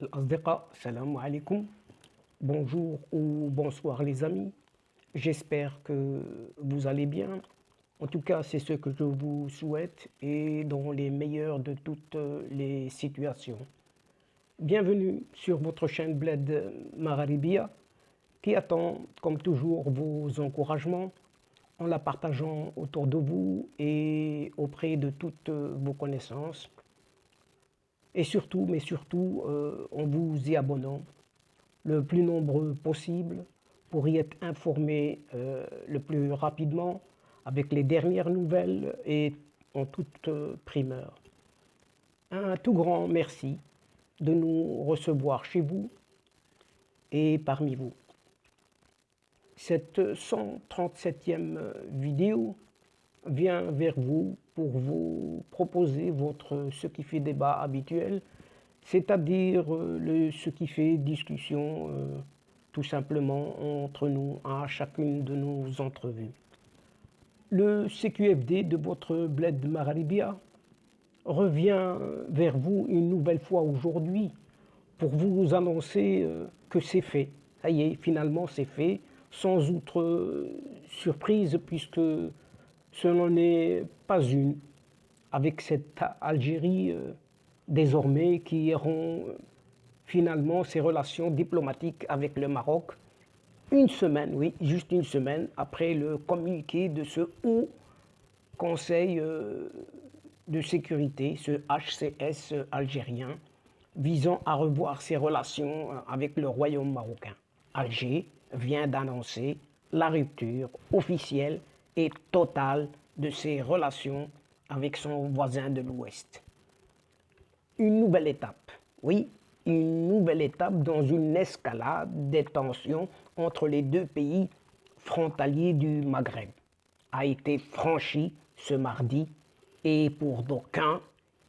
الأصدقاء salam alaikum, bonjour ou bonsoir les amis, j'espère que vous allez bien. En tout cas, c'est ce que je vous souhaite et dans les meilleures de toutes les situations. Bienvenue sur votre chaîne Bled Magharibia qui attend comme toujours vos encouragements en la partageant autour de vous et auprès de toutes vos connaissances. Et surtout, mais surtout, en vous y abonnant le plus nombreux possible pour y être informé le plus rapidement avec les dernières nouvelles et en toute primeur. Un tout grand merci de nous recevoir chez vous et parmi vous. Cette 137e vidéo vient vers vous pour vous proposer votre ce qui fait débat habituel, c'est-à-dire ce qui fait discussion tout simplement entre nous à chacune de nos entrevues. Le CQFD de votre Bled Magharibia revient vers vous une nouvelle fois aujourd'hui pour vous annoncer que c'est fait. Ça y est, finalement c'est fait, sans outre surprise puisque ce n'en est pas une, avec cette Algérie désormais qui rompt finalement ses relations diplomatiques avec le Maroc. Une semaine, oui, juste une semaine après le communiqué de ce Haut Conseil de sécurité, ce HCS algérien, visant à revoir ses relations avec le royaume marocain. Alger vient d'annoncer la rupture officielle et totale de ses relations avec son voisin de l'Ouest. Une nouvelle étape, oui, une nouvelle étape dans une escalade des tensions entre les deux pays frontaliers du Maghreb a été franchie ce mardi et pour d'aucuns,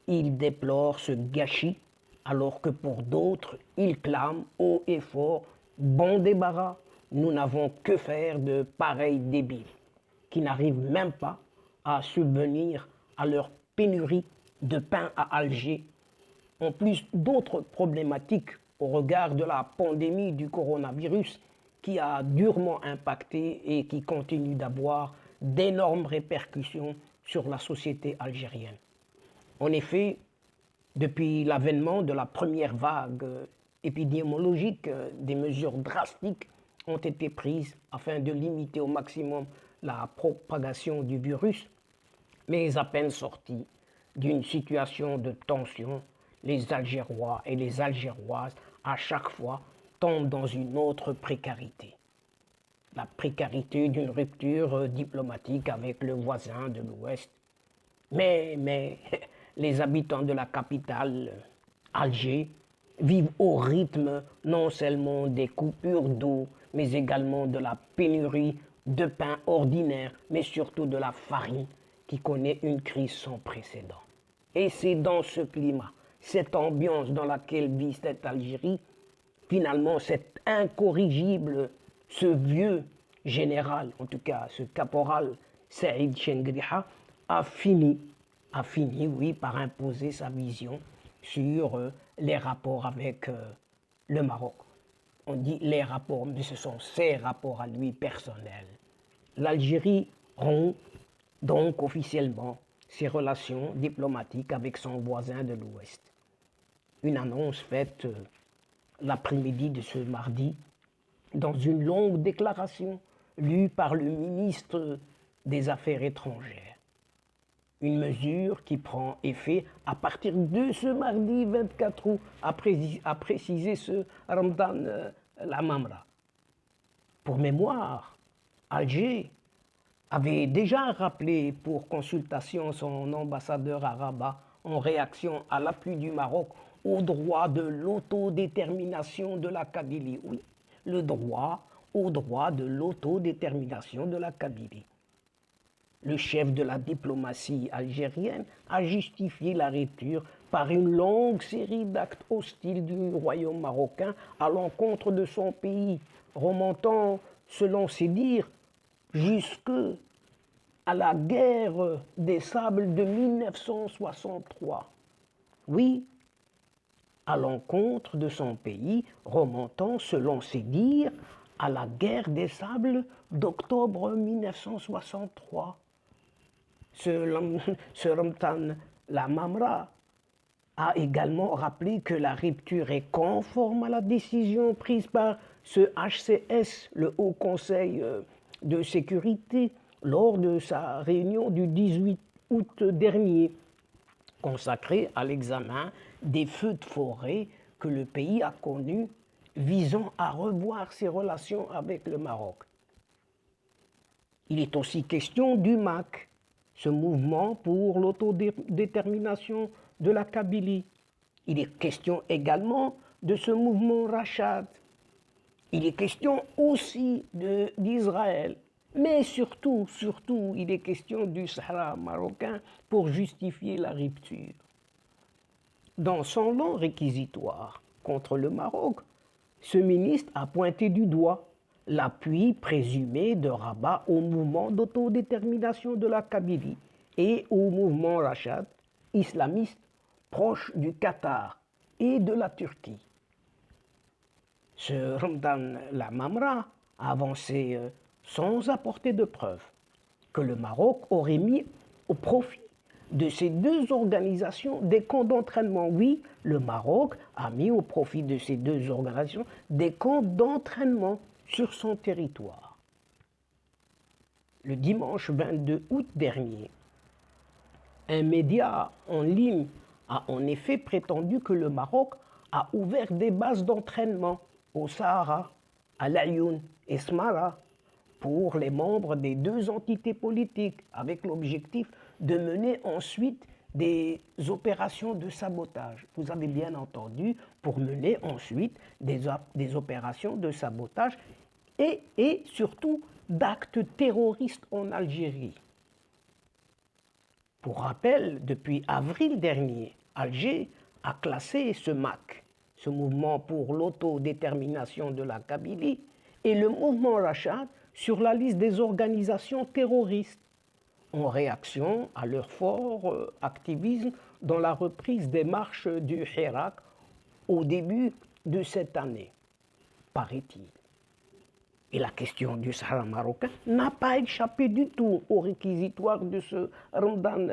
ils déplorent ce gâchis alors que pour d'autres, ils clament haut et fort « bon débarras, nous n'avons que faire de pareils débiles » qui n'arrivent même pas à subvenir à leur pénurie de pain à Alger, en plus d'autres problématiques au regard de la pandémie du coronavirus qui a durement impacté et qui continue d'avoir d'énormes répercussions sur la société algérienne. En effet, depuis l'avènement de la première vague épidémiologique, des mesures drastiques ont été prises afin de limiter au maximum la propagation du virus, mais à peine sortis d'une situation de tension, les Algérois et les Algéroises à chaque fois tombent dans une autre précarité. La précarité d'une rupture diplomatique avec le voisin de l'Ouest. Mais les habitants de la capitale, Alger, vivent au rythme non seulement des coupures d'eau, mais également de la pénurie de pain ordinaire, mais surtout de la farine qui connaît une crise sans précédent. Et c'est dans ce climat, cette ambiance dans laquelle vit cette Algérie, finalement cet incorrigible, ce vieux général, en tout cas ce caporal Saïd Chengriha, a fini, oui, par imposer sa vision sur les rapports avec le Maroc. On dit les rapports, mais ce sont ses rapports à lui personnels. L'Algérie rompt donc officiellement ses relations diplomatiques avec son voisin de l'Ouest. Une annonce faite l'après-midi de ce mardi dans une longue déclaration lue par le ministre des Affaires étrangères. Une mesure qui prend effet à partir de ce mardi 24 août, a précisé ce Ramadan Lamamra. Pour mémoire, Alger avait déjà rappelé pour consultation son ambassadeur à Rabat en réaction à l'appui du Maroc au droit de l'autodétermination de la Kabylie. Oui, le droit au droit de l'autodétermination de la Kabylie. Le chef de la diplomatie algérienne a justifié la rupture par une longue série d'actes hostiles du royaume marocain à l'encontre de son pays, remontant, selon ses dires, jusque à la guerre des sables de 1963. Oui, à l'encontre de son pays, remontant, selon ses dires, à la guerre des sables d'octobre 1963. Ce Ramtan Lamamra a également rappelé que la rupture est conforme à la décision prise par ce HCS, le Haut Conseil de sécurité, lors de sa réunion du 18 août dernier, consacrée à l'examen des feux de forêt que le pays a connus, visant à revoir ses relations avec le Maroc. Il est aussi question du MAC, ce mouvement pour l'autodétermination de la Kabylie. Il est question également de ce mouvement Rachad. Il est question aussi d'Israël. Mais surtout, il est question du Sahara marocain pour justifier la rupture. Dans son long réquisitoire contre le Maroc, ce ministre a pointé du doigt l'appui présumé de Rabat au mouvement d'autodétermination de la Kabylie et au mouvement Rachad islamiste proche du Qatar et de la Turquie. Ce Ramdan Lamamra a avancé sans apporter de preuves que le Maroc aurait mis au profit de ces deux organisations des camps d'entraînement. Oui, le Maroc a mis au profit de ces deux organisations des camps d'entraînement sur son territoire. Le dimanche 22 août dernier, un média en ligne a en effet prétendu que le Maroc a ouvert des bases d'entraînement au Sahara, à l'Ayoun et Smara pour les membres des deux entités politiques, avec l'objectif de mener ensuite des opérations de sabotage. Vous avez bien entendu, pour mener ensuite des opérations de sabotage et surtout d'actes terroristes en Algérie. Pour rappel, depuis avril dernier, Alger a classé ce MAC, ce mouvement pour l'autodétermination de la Kabylie, et le mouvement Rachad sur la liste des organisations terroristes, en réaction à leur fort activisme dans la reprise des marches du Hirak au début de cette année, paraît-il. Et la question du Sahara marocain n'a pas échappé du tout au réquisitoire de ce Ramdan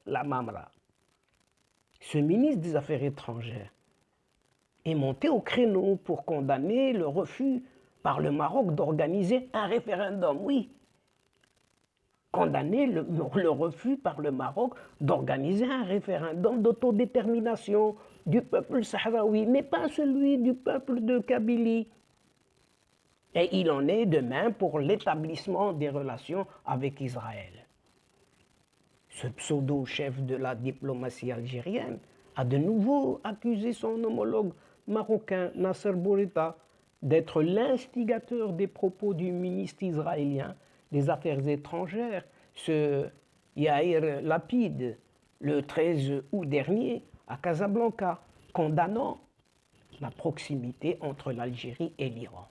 Lamamra. Ce ministre des Affaires étrangères est monté au créneau pour condamner le refus par le Maroc d'organiser un référendum. Oui, condamner le refus par le Maroc d'organiser un référendum d'autodétermination du peuple sahraoui, mais pas celui du peuple de Kabylie. Et il en est de même pour l'établissement des relations avec Israël. Ce pseudo-chef de la diplomatie algérienne a de nouveau accusé son homologue marocain Nasser Bourita d'être l'instigateur des propos du ministre israélien des Affaires étrangères, ce Yair Lapid, le 13 août dernier à Casablanca, condamnant la proximité entre l'Algérie et l'Iran.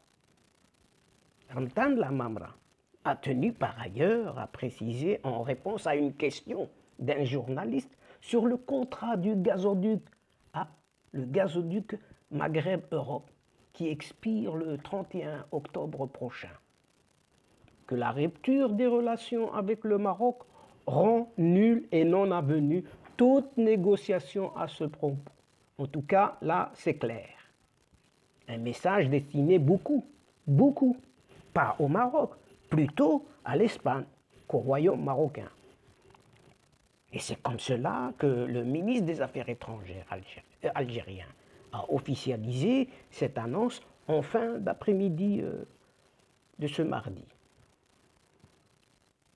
Ramdan Lamamra a tenu par ailleurs à préciser en réponse à une question d'un journaliste sur le contrat du gazoduc, le gazoduc Maghreb-Europe, qui expire le 31 octobre prochain, que la rupture des relations avec le Maroc rend nulle et non avenue toute négociation à ce propos. En tout cas, là, c'est clair. Un message destiné beaucoup, pas au Maroc, plutôt à l'Espagne qu'au royaume marocain. Et c'est comme cela que le ministre des Affaires étrangères algérien a officialisé cette annonce en fin d'après-midi de ce mardi.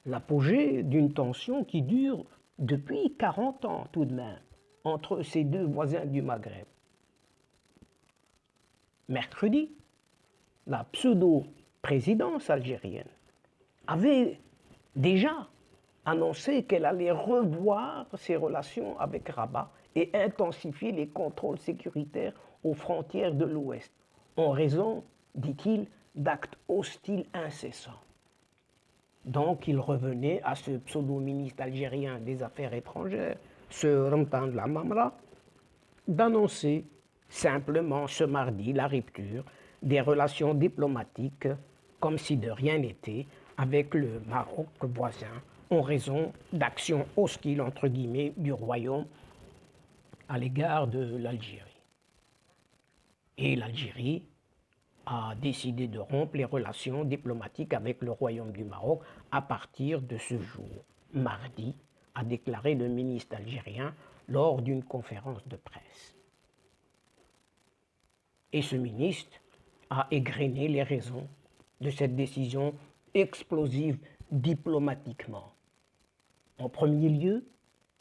L'apogée d'une tension qui dure depuis 40 ans tout de même entre ces deux voisins du Maghreb. Mercredi, la pseudo-présidence algérienne avait déjà annoncé qu'elle allait revoir ses relations avec Rabat et intensifier les contrôles sécuritaires aux frontières de l'Ouest, en raison, dit-il, d'actes hostiles incessants. Donc il revenait à ce pseudo-ministre algérien des Affaires étrangères, ce Ramdan Lamamra, d'annoncer simplement ce mardi la rupture des relations diplomatiques comme si de rien n'était avec le Maroc voisin en raison d'actions hostiles entre guillemets du royaume à l'égard de l'Algérie. Et l'Algérie a décidé de rompre les relations diplomatiques avec le royaume du Maroc à partir de ce jour, mardi, a déclaré le ministre algérien lors d'une conférence de presse. Et ce ministre a égrené les raisons de cette décision explosive diplomatiquement. En premier lieu,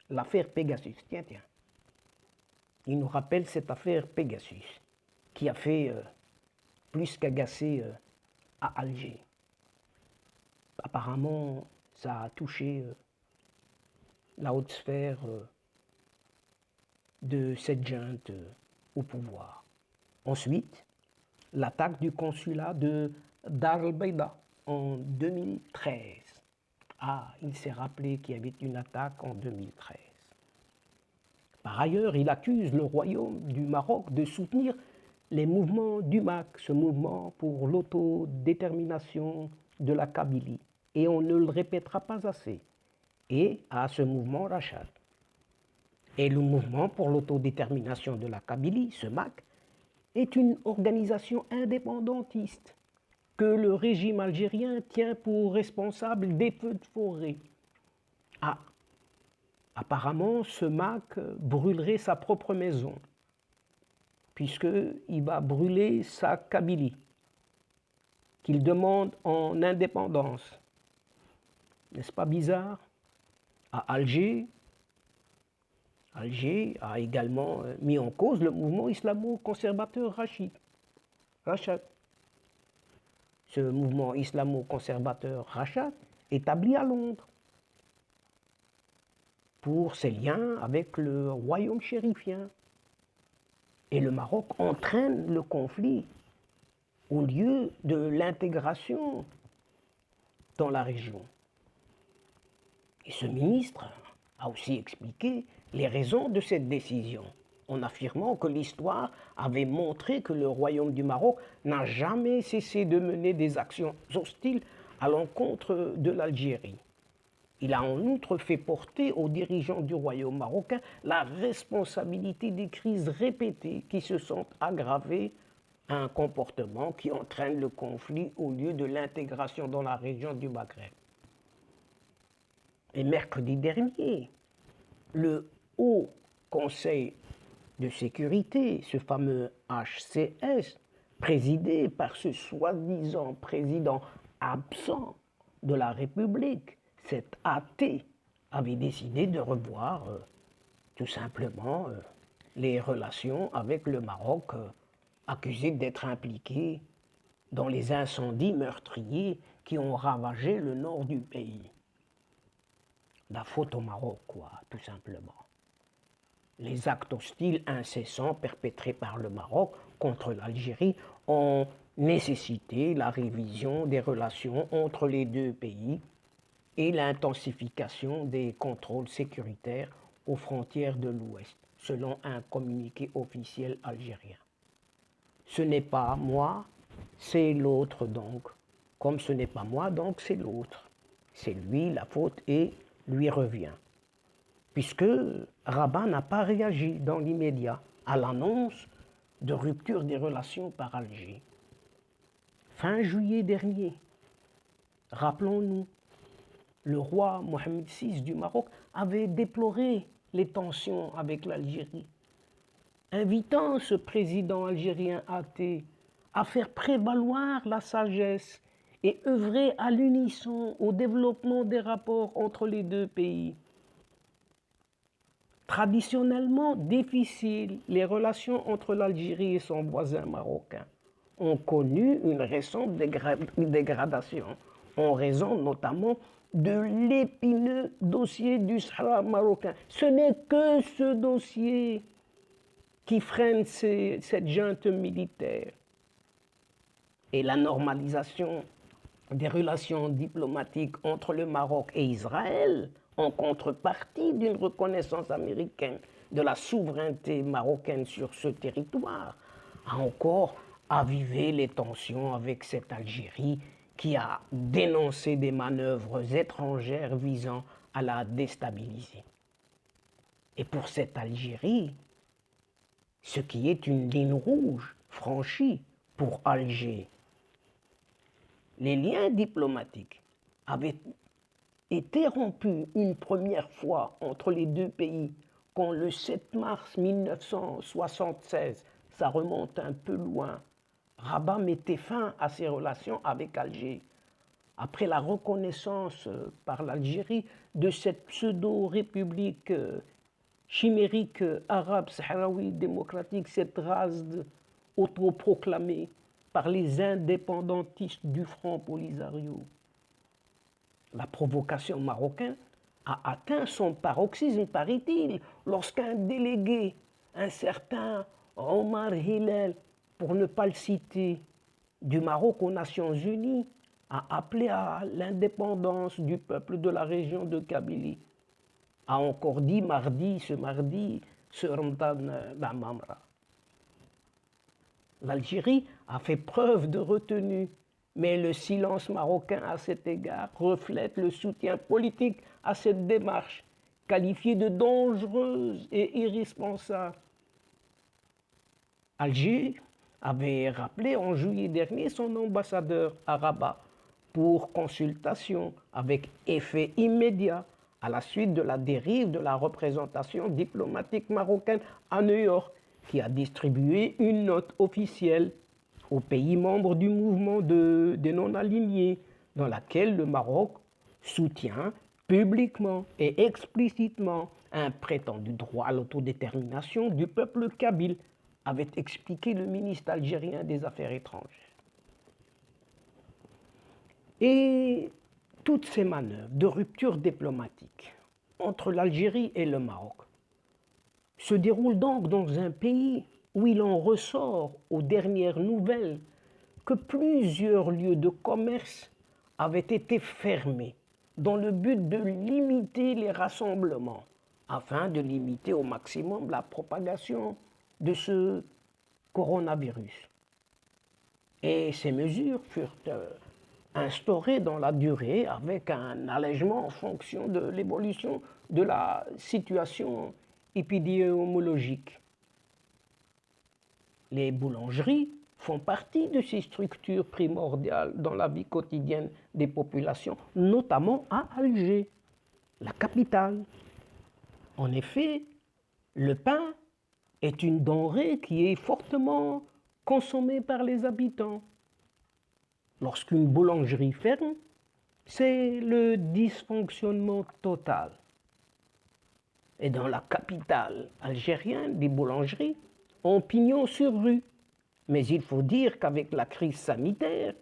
l'affaire Pegasus. Tiens. Il nous rappelle cette affaire Pegasus qui a fait plus qu'agacer à Alger. Apparemment, ça a touché la haute sphère de cette junte au pouvoir. Ensuite, l'attaque du consulat de Dar el-Baïda en 2013. Ah, il s'est rappelé qu'il y avait une attaque en 2013. Par ailleurs, il accuse le royaume du Maroc de soutenir les mouvements du MAC, ce mouvement pour l'autodétermination de la Kabylie. Et on ne le répétera pas assez. Et à ce mouvement Rachad. Et le mouvement pour l'autodétermination de la Kabylie, ce MAC, est une organisation indépendantiste que le régime algérien tient pour responsable des feux de forêt. Ah, apparemment, ce MAC brûlerait sa propre maison, puisqu'il va brûler sa Kabylie, qu'il demande en indépendance. N'est-ce pas bizarre? À Alger a également mis en cause le mouvement islamo-conservateur Rachad. Ce mouvement islamo-conservateur Rachad, établi à Londres, pour ses liens avec le royaume chérifien. Et le Maroc entraîne le conflit au lieu de l'intégration dans la région. Et ce ministre a aussi expliqué les raisons de cette décision, en affirmant que l'histoire avait montré que le royaume du Maroc n'a jamais cessé de mener des actions hostiles à l'encontre de l'Algérie. Il a en outre fait porter aux dirigeants du royaume marocain la responsabilité des crises répétées qui se sont aggravées à un comportement qui entraîne le conflit au lieu de l'intégration dans la région du Maghreb. Et mercredi dernier, le Haut Conseil de sécurité, ce fameux HCS, présidé par ce soi-disant président absent de la République, cet athée, avait décidé de revoir tout simplement les relations avec le Maroc, accusé d'être impliqué dans les incendies meurtriers qui ont ravagé le nord du pays. La faute au Maroc, quoi, tout simplement. Les actes hostiles incessants perpétrés par le Maroc contre l'Algérie ont nécessité la révision des relations entre les deux pays et l'intensification des contrôles sécuritaires aux frontières de l'Ouest, selon un communiqué officiel algérien. Ce n'est pas moi, c'est l'autre donc. Comme ce n'est pas moi, donc c'est l'autre. C'est lui la faute et lui revient. Puisque Rabat n'a pas réagi dans l'immédiat à l'annonce de rupture des relations par Alger. Fin juillet dernier, rappelons-nous, le roi Mohamed VI du Maroc avait déploré les tensions avec l'Algérie, invitant ce président algérien athée à faire prévaloir la sagesse et œuvrer à l'unisson au développement des rapports entre les deux pays. Traditionnellement difficiles, les relations entre l'Algérie et son voisin marocain ont connu une récente dégradation en raison notamment de l'épineux dossier du Sahara marocain. Ce n'est que ce dossier qui freine cette junte militaire. Et la normalisation des relations diplomatiques entre le Maroc et Israël, en contrepartie d'une reconnaissance américaine de la souveraineté marocaine sur ce territoire a encore avivé les tensions avec cette Algérie qui a dénoncé des manœuvres étrangères visant à la déstabiliser. Et pour cette Algérie, ce qui est une ligne rouge franchie pour Alger, les liens diplomatiques avaient été rompus une première fois entre les deux pays quand le 7 mars 1976, ça remonte un peu loin, Rabat mettait fin à ses relations avec Alger. Après la reconnaissance par l'Algérie de cette pseudo-république chimérique arabe sahraoui démocratique, cette race autoproclamée par les indépendantistes du Front Polisario. La provocation marocaine a atteint son paroxysme, paraît-il, lorsqu'un délégué, un certain Omar Hillel, pour ne pas le citer, du Maroc aux Nations Unies, a appelé à l'indépendance du peuple de la région de Kabylie. A encore dit ce mardi, ce Ramadan Mamra. L'Algérie a fait preuve de retenue, mais le silence marocain à cet égard reflète le soutien politique à cette démarche, qualifiée de dangereuse et irresponsable. Alger avait rappelé en juillet dernier son ambassadeur à Rabat pour consultation avec effet immédiat à la suite de la dérive de la représentation diplomatique marocaine à New York, qui a distribué une note officielle aux pays membres du mouvement des non-alignés, dans laquelle le Maroc soutient publiquement et explicitement un prétendu droit à l'autodétermination du peuple kabyle, avait expliqué le ministre algérien des Affaires étrangères. Et toutes ces manœuvres de rupture diplomatique entre l'Algérie et le Maroc se déroulent donc dans un pays où il en ressort aux dernières nouvelles que plusieurs lieux de commerce avaient été fermés dans le but de limiter les rassemblements, afin de limiter au maximum la propagation de ce coronavirus. Et ces mesures furent instaurées dans la durée avec un allègement en fonction de l'évolution de la situation épidémiologique. Les boulangeries font partie de ces structures primordiales dans la vie quotidienne des populations, notamment à Alger, la capitale. En effet, le pain est une denrée qui est fortement consommée par les habitants. Lorsqu'une boulangerie ferme, c'est le dysfonctionnement total. Et dans la capitale algérienne, des boulangeries ont pignon sur rue. Mais il faut dire qu'avec la crise sanitaire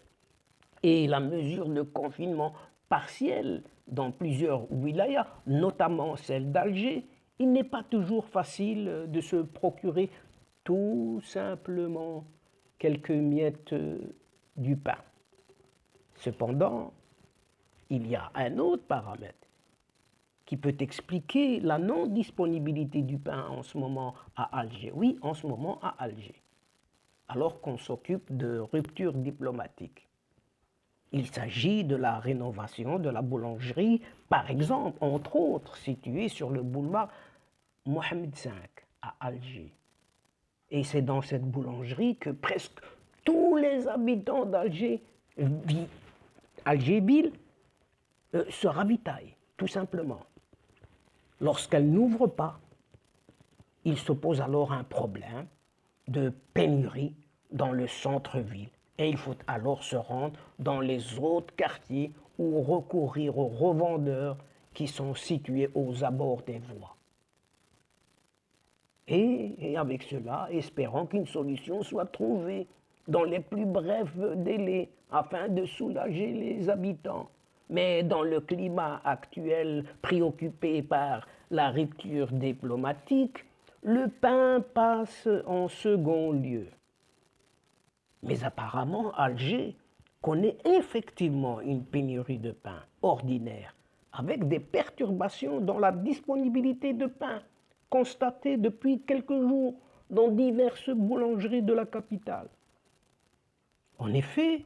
et la mesure de confinement partiel dans plusieurs wilayas, notamment celle d'Alger, il n'est pas toujours facile de se procurer tout simplement quelques miettes du pain. Cependant, il y a un autre paramètre qui peut expliquer la non-disponibilité du pain en ce moment à Alger. Oui, en ce moment à Alger, alors qu'on s'occupe de rupture diplomatique. Il s'agit de la rénovation de la boulangerie, par exemple, entre autres, située sur le boulevard Mohamed V à Alger. Et c'est dans cette boulangerie que presque tous les habitants d'Alger, Alger-Ville, se ravitaillent, tout simplement. Lorsqu'elle n'ouvre pas, il se pose alors un problème de pénurie dans le centre-ville. Et il faut alors se rendre dans les autres quartiers ou recourir aux revendeurs qui sont situés aux abords des voies. Et avec cela, espérons qu'une solution soit trouvée dans les plus brefs délais afin de soulager les habitants. Mais dans le climat actuel préoccupé par la rupture diplomatique, le pain passe en second lieu. Mais apparemment, Alger connaît effectivement une pénurie de pain ordinaire, avec des perturbations dans la disponibilité de pain, constatée depuis quelques jours dans diverses boulangeries de la capitale. En effet,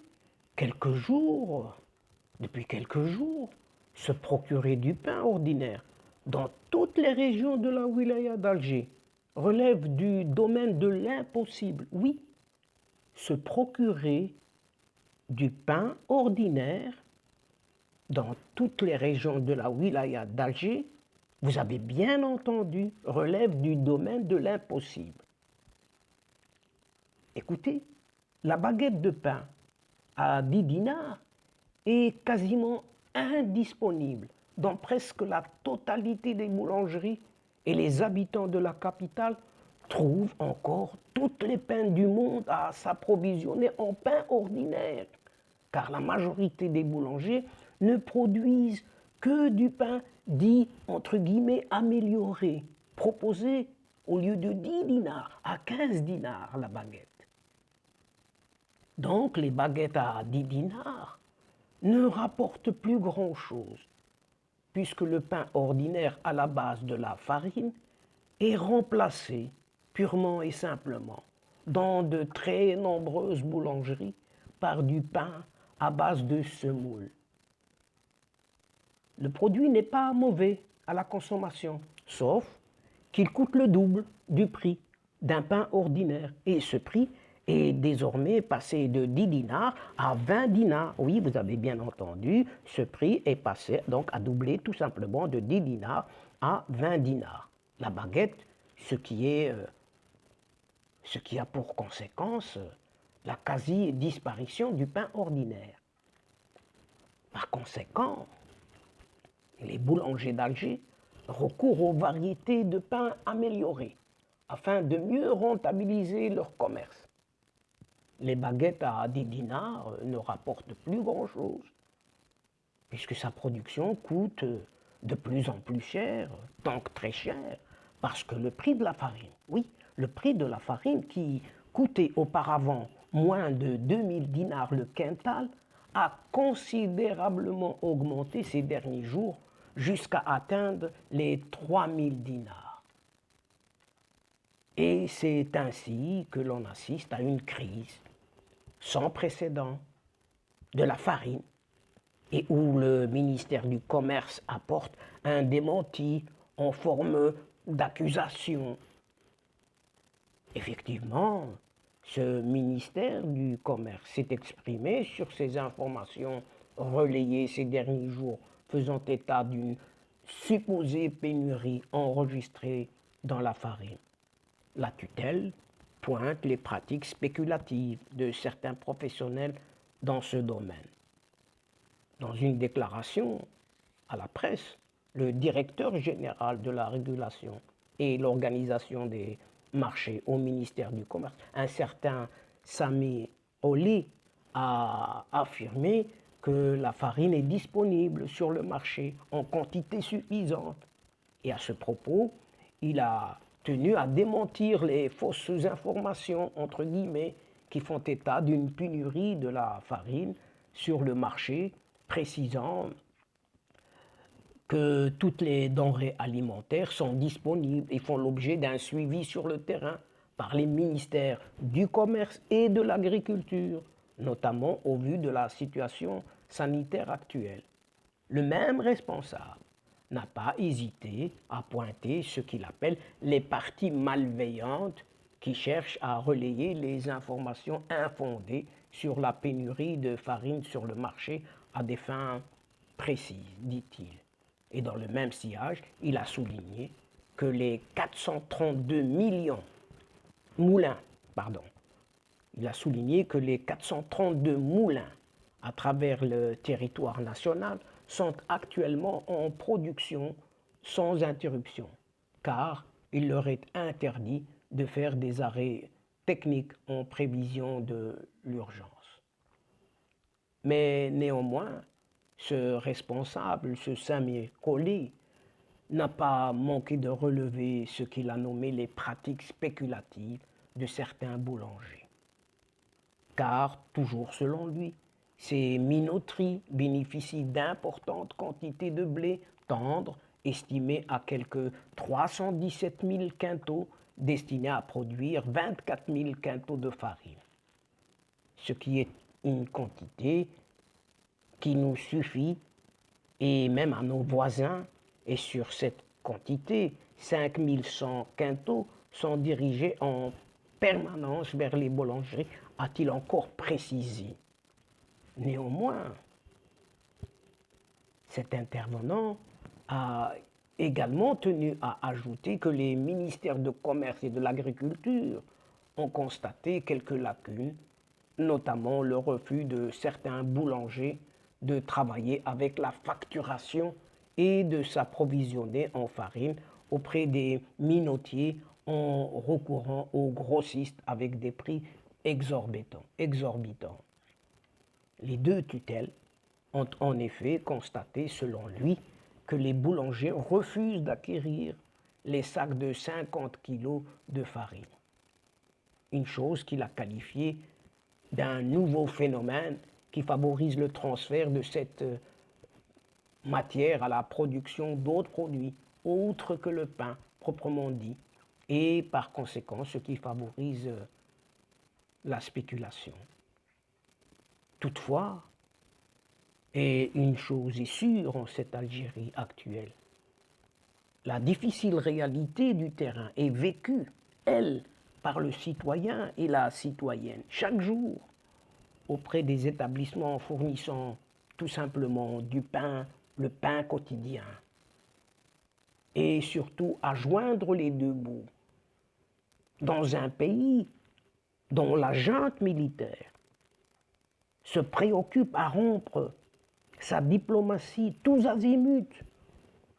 depuis quelques jours, se procurer du pain ordinaire dans toutes les régions de la wilaya d'Alger relève du domaine de l'impossible. Oui, se procurer du pain ordinaire dans toutes les régions de la wilaya d'Alger, vous avez bien entendu, relève du domaine de l'impossible. Écoutez, la baguette de pain à 10 dinars est quasiment indisponible dans presque la totalité des boulangeries et les habitants de la capitale trouvent encore toutes les peines du monde à s'approvisionner en pain ordinaire, car la majorité des boulangers ne produisent que du pain dit entre guillemets amélioré, proposé au lieu de 10 dinars à 15 dinars la baguette. Donc les baguettes à 10 dinars ne rapportent plus grand-chose, puisque le pain ordinaire à la base de la farine est remplacé purement et simplement dans de très nombreuses boulangeries par du pain à base de semoule. Le produit n'est pas mauvais à la consommation, sauf qu'il coûte le double du prix d'un pain ordinaire. Et ce prix est désormais passé de 10 dinars à 20 dinars. Oui, vous avez bien entendu, ce prix est passé donc à doubler tout simplement de 10 dinars à 20 dinars. La baguette, ce qui a pour conséquence la quasi-disparition du pain ordinaire. Par conséquent, les boulangers d'Alger recourent aux variétés de pain améliorées afin de mieux rentabiliser leur commerce. Les baguettes à 10 dinars ne rapportent plus grand-chose, puisque sa production coûte de plus en plus cher, donc très cher, parce que le prix de la farine, oui, le prix de la farine qui coûtait auparavant moins de 2000 dinars le quintal, a considérablement augmenté ces derniers jours jusqu'à atteindre les 3000 dinars. Et c'est ainsi que l'on assiste à une crise sans précédent de la farine et où le ministère du Commerce apporte un démenti en forme d'accusation. Effectivement, ce ministère du Commerce s'est exprimé sur ces informations relayées ces derniers jours, faisant état d'une supposée pénurie enregistrée dans la farine. La tutelle pointe les pratiques spéculatives de certains professionnels dans ce domaine. Dans une déclaration à la presse, le directeur général de la régulation et l'organisation des marchés au ministère du Commerce, un certain Sami Oli, a affirmé que la farine est disponible sur le marché en quantité suffisante. Et à ce propos, il a tenu à démentir les fausses informations, entre guillemets, qui font état d'une pénurie de la farine sur le marché, précisant que toutes les denrées alimentaires sont disponibles et font l'objet d'un suivi sur le terrain par les ministères du Commerce et de l'Agriculture, notamment au vu de la situation sanitaire actuelle. Le même responsable n'a pas hésité à pointer ce qu'il appelle les parties malveillantes qui cherchent à relayer les informations infondées sur la pénurie de farine sur le marché à des fins précises, dit-il. Et dans le même sillage, il a souligné que les 432 millions moulins, il a souligné que les 432 moulins à travers le territoire national sont actuellement en production sans interruption, car il leur est interdit de faire des arrêts techniques en prévision de l'urgence. Mais néanmoins, ce responsable, ce Sami Koli, n'a pas manqué de relever ce qu'il a nommé les pratiques spéculatives de certains boulangers. Car, toujours selon lui, ces minoteries bénéficient d'importantes quantités de blé tendre estimé à quelque 317 000 quintaux destinés à produire 24 000 quintaux de farine, ce qui est une quantité qui nous suffit et même à nos voisins. Et sur cette quantité, 5 100 quintaux sont dirigés en permanence vers les boulangeries, a-t-il encore précisé. Néanmoins, cet intervenant a également tenu à ajouter que les ministères de commerce et de l'agriculture ont constaté quelques lacunes, notamment le refus de certains boulangers de travailler avec la facturation et de s'approvisionner en farine auprès des minotiers en recourant aux grossistes avec des prix exorbitants. Les deux tutelles ont en effet constaté, selon lui, que les boulangers refusent d'acquérir les sacs de 50 kilos de farine. Une chose qu'il a qualifiée d'un nouveau phénomène qui favorise le transfert de cette matière à la production d'autres produits, autres que le pain proprement dit, et par conséquent ce qui favorise la spéculation. Toutefois, et une chose est sûre en cette Algérie actuelle, la difficile réalité du terrain est vécue, elle, par le citoyen et la citoyenne, chaque jour, auprès des établissements fournissant tout simplement du pain, le pain quotidien. Et surtout à joindre les deux bouts. Dans un pays dont la junte militaire se préoccupe à rompre sa diplomatie tous azimuts,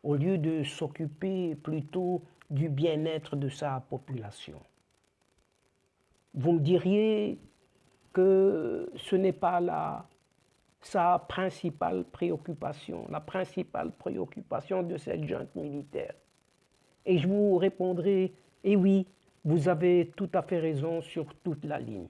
au lieu de s'occuper plutôt du bien-être de sa population. Vous me diriez que ce n'est pas sa principale préoccupation, la principale préoccupation de cette junte militaire. Et je vous répondrai, eh oui, vous avez tout à fait raison sur toute la ligne.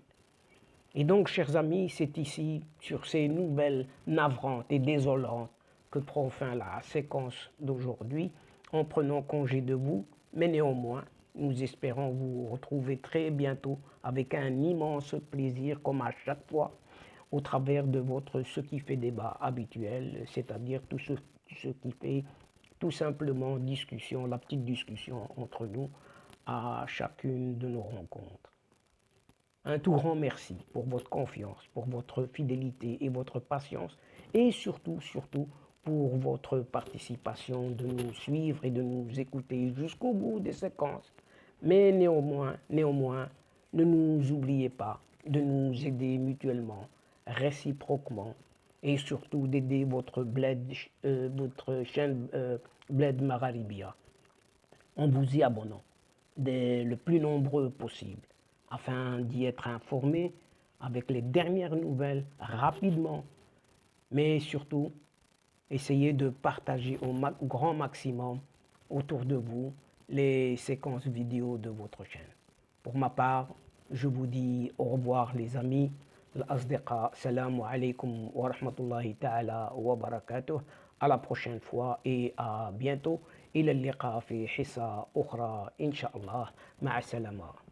Et donc, chers amis, c'est ici, sur ces nouvelles navrantes et désolantes, que prend fin la séquence d'aujourd'hui, en prenant congé de vous, mais néanmoins, nous espérons vous retrouver très bientôt avec un immense plaisir, comme à chaque fois, au travers de votre ce qui fait débat habituel, c'est-à-dire tout ce qui fait tout simplement discussion, la petite discussion entre nous à chacune de nos rencontres. Un tout grand merci pour votre confiance, pour votre fidélité et votre patience, et surtout, pour votre participation, de nous suivre et de nous écouter jusqu'au bout des séquences. Mais néanmoins, ne nous oubliez pas de nous aider mutuellement, réciproquement, et surtout d'aider votre chaîne Bled Magharibia en vous y abonnant le plus nombreux possible, afin d'y être informé avec les dernières nouvelles rapidement, mais surtout, essayez de partager au grand maximum autour de vous les séquences vidéo de votre chaîne. Pour ma part, je vous dis au revoir les amis. Al-Asdiqa, salamu alaykum wa rahmatullahi ta'ala wa barakatuh. À la prochaine fois et à bientôt. إلى اللقاء في حصة أخرى إن شاء الله. مع السلامة.